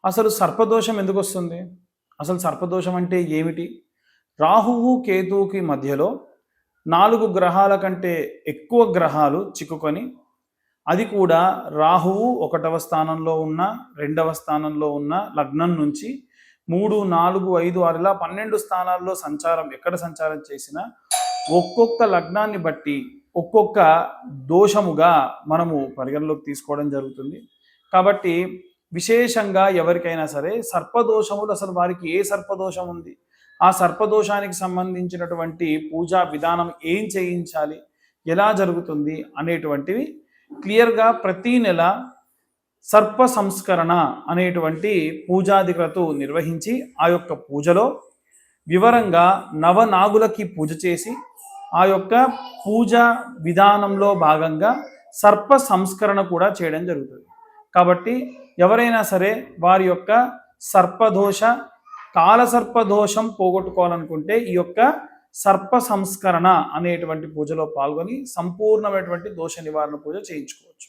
అసలు సర్పదోషం ఎందుకు వస్తుంది? అసలు సర్పదోషం అంటే ఏమిటి? రాహువు కేతువుకి మధ్యలో 4 గ్రహాల కంటే ఎక్కువ గ్రహాలు చిక్కుకొని, అది కూడా రాహువు 1వ స్థానంలో ఉన్న, 2వ స్థానంలో ఉన్న లగ్నం నుంచి 3, 4, 5, 6 ఇలా 12 స్థానాల్లో ఎక్కడ సంచారం చేసినా ఒక్కొక్క లగ్నాన్ని బట్టి ఒక్కొక్క దోషముగా మనము పరిగణలోకి తీసుకోవడం జరుగుతుంది. కాబట్టి విశేషంగా ఎవరికైనా సరే సర్పదోషములు, అసలు వారికి ఏ సర్పదోషం ఉంది, ఆ సర్పదోషానికి సంబంధించినటువంటి పూజా విధానం ఏం చేయించాలి, ఎలా జరుగుతుంది అనేటువంటివి క్లియర్గా ప్రతీ నెల సర్ప సంస్కరణ అనేటువంటి పూజాధికతు నిర్వహించి ఆ యొక్క పూజలో వివరంగా నవనాగులకి పూజ చేసి ఆ యొక్క పూజ విధానంలో భాగంగా సర్ప సంస్కరణ కూడా చేయడం జరుగుతుంది. కాబట్టి ఎవరైనా సరే వారి యొక్క సర్పదోష కాలసర్పదోషం పోగొట్టుకోవాలనుకుంటే ఈ యొక్క సర్ప సంస్కరణ అనేటువంటి పూజలో పాల్గొని సంపూర్ణమైనటువంటి దోష నివారణ పూజ చేయించుకోవచ్చు.